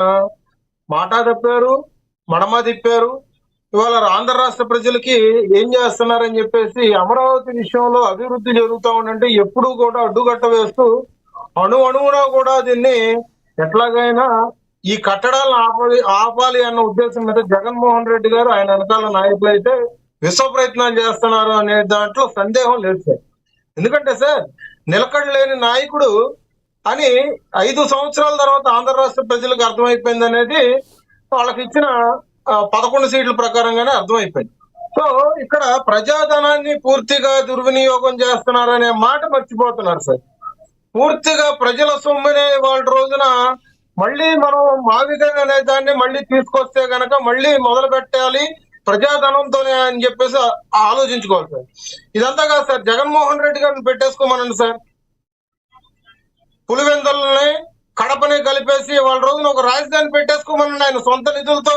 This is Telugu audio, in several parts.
ఆ, మాట తప్పారు, మడమ తిప్పారు. ఇవాళ ఆంధ్ర రాష్ట్ర ప్రజలకి ఏం చేస్తున్నారని చెప్పేసి అమరావతి విషయంలో అభివృద్ధి జరుగుతా ఉందంటే ఎప్పుడూ కూడా అడ్డుకట్ట వేస్తూ అణువునా కూడా దీన్ని ఎట్లాగైనా ఈ కట్టడాలను ఆపాలి అన్న ఉద్దేశం మీద జగన్మోహన్ రెడ్డి గారు ఆయన వెనకాల నాయకులు అయితే విశ్వ ప్రయత్నాలు చేస్తున్నారు అనే దాంట్లో సందేహం లేదు సార్. ఎందుకంటే సార్, నిలకడలేని నాయకుడు అని 5 సంవత్సరాల తర్వాత ఆంధ్ర రాష్ట్ర ప్రజలకు అర్థమైపోయింది అనేది వాళ్ళకి ఇచ్చిన 11 సీట్ల ప్రకారంగానే అర్థమైపోయింది. సో ఇక్కడ ప్రజాధనాన్ని పూర్తిగా దుర్వినియోగం చేస్తున్నారనే మాట మర్చిపోతున్నారు సార్. పూర్తిగా ప్రజల సొమ్మునే వాళ్ళ రోజున మళ్ళీ మనం మావిగన్ అనే దాన్ని మళ్ళీ తీసుకొస్తే గనక మళ్ళీ మొదలు పెట్టాలి ప్రజాధనంతోనే అని చెప్పేసి ఆలోచించుకోవాలి సార్. ఇదంతా కాదు సార్, జగన్మోహన్ రెడ్డి గారిని పెట్టేసుకోమనండి సార్. పులివెందులని కడపని కలిపేసి వాళ్ళ రోజున ఒక రాజధాని పెట్టేసుకోమనండి ఆయన సొంత నిధులతో.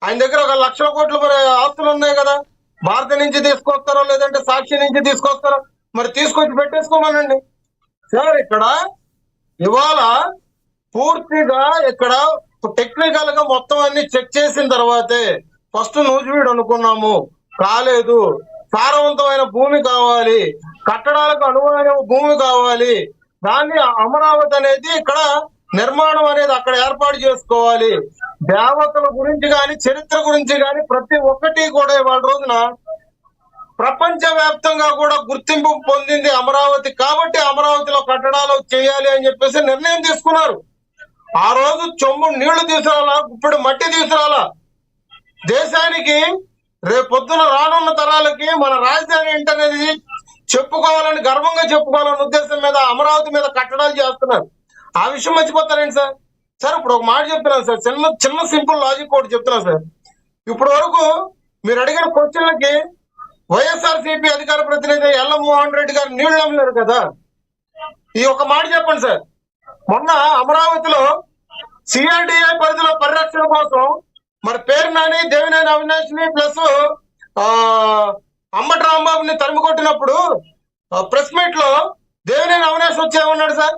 ఆయన దగ్గర 1,00,000 కోట్లు మరి ఆస్తులు ఉన్నాయి కదా, భారతి నుంచి తీసుకొస్తారో లేదంటే సాక్షి నుంచి తీసుకొస్తారో, మరి తీసుకొచ్చి పెట్టేసుకోమనండి సార్. ఇక్కడ ఇవాళ పూర్తిగా ఇక్కడ టెక్నికల్ గా మొత్తం అన్ని చెక్ చేసిన తర్వాతే ఫస్ట్ నూజివీడు అనుకున్నాము, కాలేదు. సారవంతమైన భూమి కావాలి, కట్టడాలకు అనువైన భూమి కావాలి, దాన్ని అమరావతి అనేది ఇక్కడ నిర్మాణం అనేది అక్కడ ఏర్పాటు చేసుకోవాలి. దేవతల గురించి కానీ చరిత్ర గురించి కానీ ప్రతి ఒక్కటి కూడా ఇవాళ రోజున ప్రపంచ వ్యాప్తంగా కూడా గుర్తింపు పొందింది అమరావతి. కాబట్టి అమరావతిలో కట్టడాలు చేయాలి అని చెప్పేసి నిర్ణయం తీసుకున్నారు. ఆ రోజు చెంబు నీళ్లు తీసుకురాలా, ఇప్పుడు మట్టి తీసుకురాలా. దేశానికి రేపొద్దున రానున్న తరాలకి మన రాజధాని ఏంటనేది చెప్పుకోవాలని, గర్వంగా చెప్పుకోవాలనే ఉద్దేశం మీద అమరావతి మీద కట్టడాలు చేస్తున్నారు. ఆ విషయం మర్చిపోతారేంటి సార్? సార్ ఇప్పుడు ఒక మాట చెప్తున్నాను సార్, చిన్న సింపుల్ లాజిక్ ఒకటి చెప్తున్నాను సార్. ఇప్పటి వరకు మీరు అడిగిన క్వశ్చన్లకి వైఎస్ఆర్సీపీ అధికార ప్రతినిధి ఎల్లమోహన్ రెడ్డి గారు నీళ్లు నమ్మలేరు కదా. ఈ ఒక మాట చెప్పండి సార్, మొన్న అమరావతిలో సిఆర్డిఐ పరిధిలో పరిరక్షణ కోసం మరి పేరు నాని, దేవినేని అవినాష్ ని ప్లస్ అంబటి రాంబాబుని తరిమి కొట్టినప్పుడు ప్రెస్ మీట్ లో దేవినేని అవినాష్ వచ్చి ఏమన్నాడు సార్,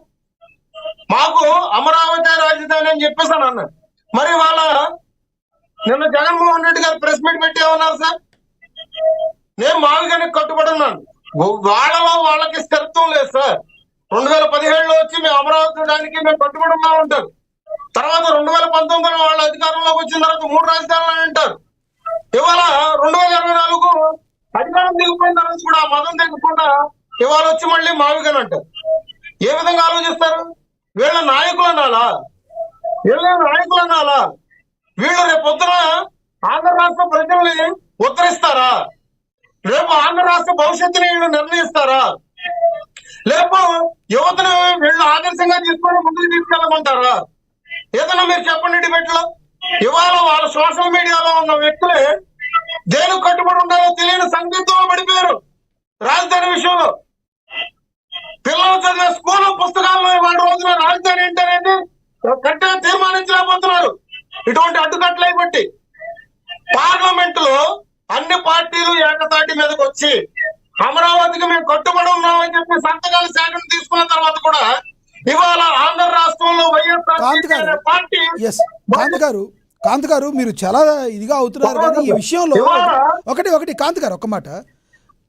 మాకు అమరావతి రాజధాని అని చెప్పేసాను అన్నాడు. మరి వాళ్ళ నిన్న జగన్మోహన్ రెడ్డి గారు ప్రెస్ మీట్ పెట్టి ఏమన్నారు సార్, నేను మావిగానికి కట్టుబడి ఉన్నాను. వాళ్ళకి స్థిరత్వం లేదు సార్. 2017లో వచ్చి మేము అమరావతి దానికి మేము కట్టుబడి ఉన్నామంటారు. తర్వాత 2019లో వాళ్ళ అధికారంలోకి వచ్చిన తర్వాత 3 రాజధానులు అంటారు. ఇవాళ 2024 అధికారం దిగిపోయిన తర్వాత కూడా ఆ మదం దిగకుండా ఇవాళ వచ్చి మళ్ళీ మావిగాని అంటారు. ఏ విధంగా ఆలోచిస్తారు? వీళ్ళ నాయకులు అనాలా? వీళ్ళు రేపు పొద్దున ఆంధ్ర రాష్ట్ర ప్రజల్ని ఉద్ధరిస్తారా? రేపు ఆంధ్ర రాష్ట్ర భవిష్యత్తుని వీళ్ళు నిర్ణయిస్తారా? లేకపోతే యువతను వీళ్ళు ఆదర్శంగా తీసుకొని ముందుకు తీసుకెళ్ళమంటారా? ఏదైనా మీరు చెప్పండి డిబేట్లో. ఇవాళ వాళ్ళ సోషల్ మీడియాలో ఉన్న వ్యక్తులే దేనికి కట్టుబడి ఉండాలో తెలియని సందిగ్ధంలో పడిపోయారు. రాజధాని విషయంలో పిల్లలు చదివే స్కూల్ పుస్తకాల్లో వాళ్ళ రోజున రాజధాని ఏంటనేది గట్టిగా తీర్మానించలేకపోతున్నారు. ఇటువంటి అడ్డుకట్లై బట్టి పార్లమెంట్ లో అన్ని పార్టీలు ఏకతాటి మీదకి వచ్చి అమరావతికి మేము కట్టుబడి ఉన్నామని చెప్పి సంతకాల సేకరణ తీసుకున్న తర్వాత కూడా ఇవాళ ఆంధ్ర రాష్ట్రంలో వైఎస్ఆర్ పార్టీ కాంత్ గారు మీరు చాలా ఇదిగా అవుతున్నారు. కానీ ఈ విషయంలో ఒకటి కాంత్ గారు ఒక మాట,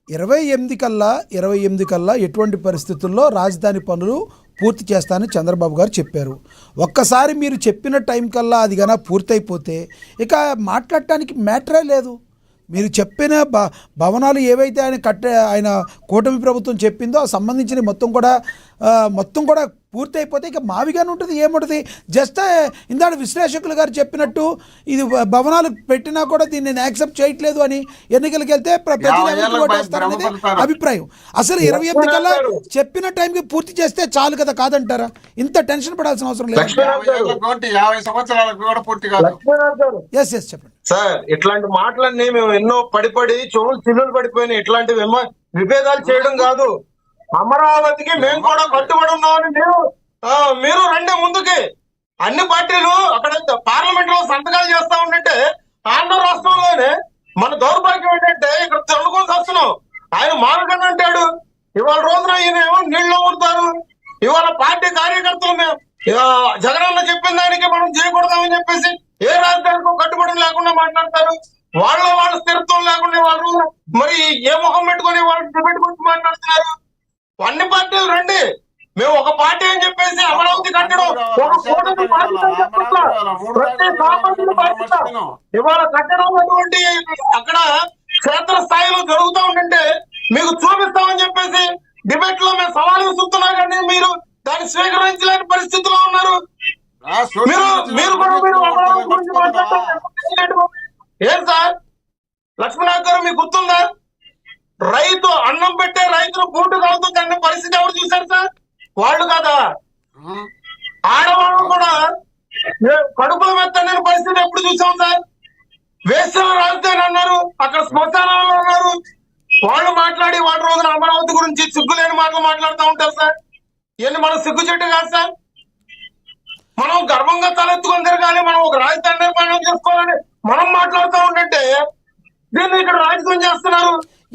28 కల్లా ఎటువంటి పరిస్థితుల్లో రాజధాని పనులు పూర్తి చేస్తానని చంద్రబాబు గారు చెప్పారు. ఒక్కసారి మీరు చెప్పిన టైం కల్లా అది కన్నా పూర్తయిపోతే ఇక మాట్లాడటానికి మ్యాటరే లేదు. మీరు చెప్పిన భవనాలు ఏవైతే ఆయన కూటమి ప్రభుత్వం చెప్పిందో సంబంధించిన మొత్తం కూడా పూర్తి అయిపోతే ఇక మావిగానే ఉంటుంది, ఏముంటుంది. జస్ట్ ఇందాక విశ్లేషకులు గారు చెప్పినట్టు ఇది భవనాలు పెట్టినా కూడా దీన్ని యాక్సెప్ట్ చేయట్లేదు అని ఎన్నికలకు వెళ్తే ప్రజలు ఎవరికి ఓటేస్తారనేది అభిప్రాయం. అసలు 28 కల్లా చెప్పిన టైంకి పూర్తి చేస్తే చాలు కదా, కాదంటారా? ఇంత టెన్షన్ పడాల్సిన అవసరం లేదు. చెప్పండి సార్. ఇట్లాంటి మాటలన్నీ మేము ఎన్నో పడి చెవులు చిల్లులు పడిపోయినాయి. ఇట్లాంటి విభేదాలు చేయడం కాదు. అమరావతికి మేము కూడా కట్టుబడి ఉన్నామని మీరు రండి ముందుకి. అన్ని పార్టీలు అక్కడ పార్లమెంట్ లో సంతకాలు చేస్తా ఉంటే ఆంధ్ర రాష్ట్రంలోనే మన దౌర్భాగ్యం ఏంటంటే ఇక్కడ తెలుగుని వస్తున్నాం. ఆయన మావిగన్ అంటాడు, ఇవాళ రోజున ఈయన ఏమో నీళ్ళు ఊరుతారు. ఇవాళ పార్టీ కార్యకర్తలు మేము జగనన్న చెప్పిన దానికి మనం చేయకూడదామని చెప్పేసి ఏ రాజధానికో కట్టుబడి లేకుండా మాట్లాడతారు. వాళ్ళ స్థిరత్వం లేకుండా వాళ్ళు మరి ఏ ముఖం పెట్టుకుని వాళ్ళు డిబేట్ గురించి మాట్లాడుతున్నారు. అన్ని పార్టీలు రండి, మేము ఒక పార్టీ అని చెప్పేసి అమరావతి కట్టడం ఒక కూటమి బాధ్యత అని చెప్తున్నా. ప్రతి సామాన్యుల బాధ్యత ఇవాళ కట్టడం అటువంటి అక్కడ క్షేత్ర స్థాయిలో జరుగుతూ ఉంటుంటే మీకు చూపిస్తామని చెప్పేసి డిబేట్ లో మేము సవాల్ విసురుతున్నాం, కానీ మీరు దాన్ని స్వీకరించలేని పరిస్థితిలో ఉన్నారు. మీరు కూడా మీరు అమరావతి గురించి మాట్లాడటం ఏం సార్? లక్ష్మీనాథ్ గారు మీకు గుర్తుందా? రైతు అన్నం పెట్టే రైతులు బూటు కాలుతుంది అనే పరిస్థితి ఎవరు చూశారు సార్? వాళ్ళు కదా. ఆడవాళ్ళు కూడా కడుపుల మెత్తని పరిస్థితి ఎప్పుడు చూసాం సార్? వేసవి రాజధాని అన్నారు, అక్కడ శ్మశానాలు అన్నారు. వాళ్ళు మాట్లాడి వాళ్ళ రోజున అమరావతి గురించి సిగ్గులేని మాటలు మాట్లాడుతూ ఉంటారు సార్. ఇవన్నీ మనం సిగ్గు చెట్టు కాదు సార్. మనం గర్వంగా తలెత్తుకొని తిరగాలి, మనం ఒక రాజధాని నిర్మాణం చేసుకోవాలని మనం మాట్లాడుతూ ఉంటే దీన్ని ఇక్కడ రాజకీయం చేస్తున్నారు.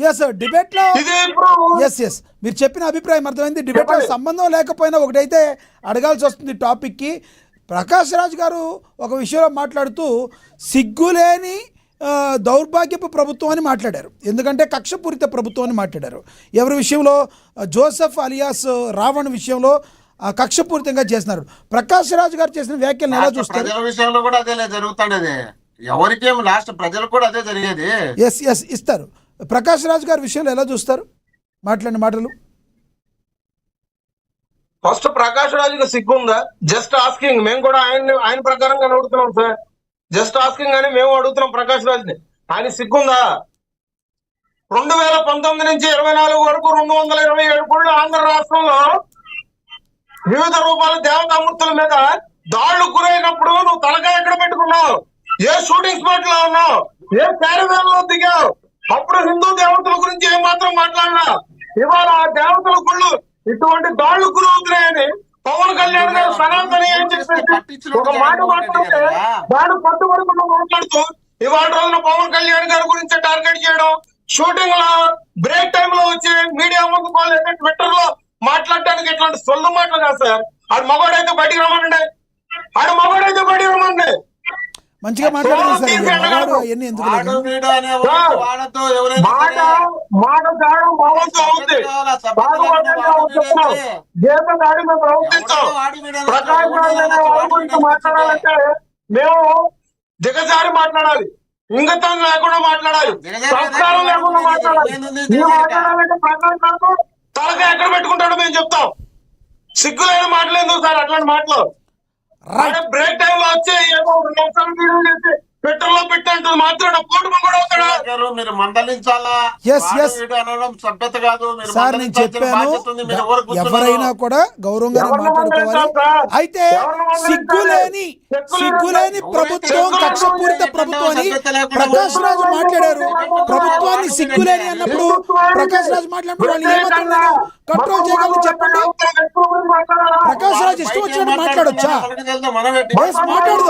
ఎస్ డిబేట్ లో ఇది ఇప్పుడు ఎస్ మీరు చెప్పిన అభిప్రాయం అర్థమైంది. డిబేట్ లో సంబంధం లేకపోయినా ఒకటైతే అడగాల్సి వస్తుంది టాపిక్ కి. ప్రకాష్ రాజ్ గారు ఒక విషయంలో మాట్లాడుతూ సిగ్గులేని దౌర్భాగ్యపు ప్రభుత్వం అని మాట్లాడారు. ఎందుకంటే కక్షపూరిత ప్రభుత్వం అని మాట్లాడారు. ఎవరి విషయంలో? జోసెఫ్ అలియాస్ రావణ్ విషయంలో కక్షపూరితంగా చేస్తున్నారు. ప్రకాష్ రాజ్ గారు చేసిన వ్యాఖ్యలను ఎలా చూస్తారు? ప్రజల విషయంలో కూడా అదే జరుగుతాండేది. ఎవరికేం లాస్ట్ ప్రజలకు కూడా అదే జరిగేది. ఎస్ ఇస్తారు. ప్రకాష్ రాజ్ గారి విషయంలో ఎలా చూస్తారు? మాట్లాడిన మాటలు. ఫస్ట్ ప్రకాష్ రాజుకి సిగ్గుందా? Just asking. మేము కూడా ఆయన ప్రకారంగా అడుగుతున్నాం సార్. జస్ట్ ఆస్కింగ్ అని మేము అడుగుతున్నాం ప్రకాష్ రాజుని. ఆయన సిగ్గుందా? 2019 నుంచి 24 వరకు 227 కోట్లు ఆంధ్ర రాష్ట్రంలో వివిధ రూపాల దేవతామూర్తుల మీద దాళ్లు గురైనప్పుడు నువ్వు తలకాయ ఎక్కడ పెట్టుకున్నావు? ఏ షూటింగ్ స్పాట్ లో ఉన్నావు? ఏ క్యారవాన్ లో దిగావు? అప్పుడు హిందూ దేవతల గురించి ఏం మాత్రం మాట్లాడినా ఇవాళ ఆ దేవతల గుళ్ళు ఇటువంటి దాళ్లు గురవుతున్నాయని పవన్ కళ్యాణ్ గారు సనాతని అని చెప్పేసి ఒక మాట మాట్లాడితే దాన్ని పట్టుబడుకుండా మాట్లాడుతూ ఇవాళ రోజున పవన్ కళ్యాణ్ గారి గురించి టార్గెట్ చేయడం, షూటింగ్ లో బ్రేక్ టైమ్ లో వచ్చి మీడియా ముందుకు వాళ్ళు ట్విట్టర్ లో మాట్లాడటానికి ఇట్లాంటి సొల్లు మాటలు కాదు సార్. ఆడు మగవాడైతే బయటికి రమ్మండి, ఆడు మగవాడైతే బయటికి రమ్మండి. మంచిగా మాట్లాడారు సార్. ఎందుకు మాట గాడు మావంతో అవుతుంది. దేశం గాడి మేము ప్రవర్తించాం. ప్రకాష్ రాజ్ అనే వాళ్ళ గురించి మాట్లాడాలంటే మేము దిగజారి మాట్లాడాలి, ఇంగతం లేకుండా మాట్లాడాలి, సంస్కారం లేకుండా మాట్లాడాలి. మీరు మాట్లాడాలంటే ప్రకాష్ రాజ్ తలగా ఎక్కడ పెట్టుకుంటాడో మేము చెప్తాం. సిగ్గులేని మాటలేదు సార్ అట్లాంటి మాటలు. బ్రేక్ టైం లో వచ్చి ఏదో 2 నిమిషాలు వీడియో చేసి ట్విట్టర్ లో పెట్టంటుంది మాత్రం కోటమి కూడా అవుతాడా? మీరు మందలించాలా? సభ్యత కాదు సార్. నేను చెప్పాను ఎవరైనా కూడా గౌరవంగా మాట్లాడుకోవాలి. అయితే సిగ్గులేని ప్రభుత్వం, కక్షపూరిత ప్రభుత్వం అని ప్రకాష్ రాజ్ మాట్లాడారు. ప్రభుత్వాన్ని సిగ్గులేని అన్నప్పుడు ప్రకాష్ రాజ్ మాట్లాడినప్పుడు వాళ్ళు ఏమాత్రం కంట్రోల్ చేయగలరు చెప్పండి. ప్రకాష్ రాజ్ ఇష్టం వచ్చినట్టు మాట్లాడొచ్చా? మాట్లాడదు.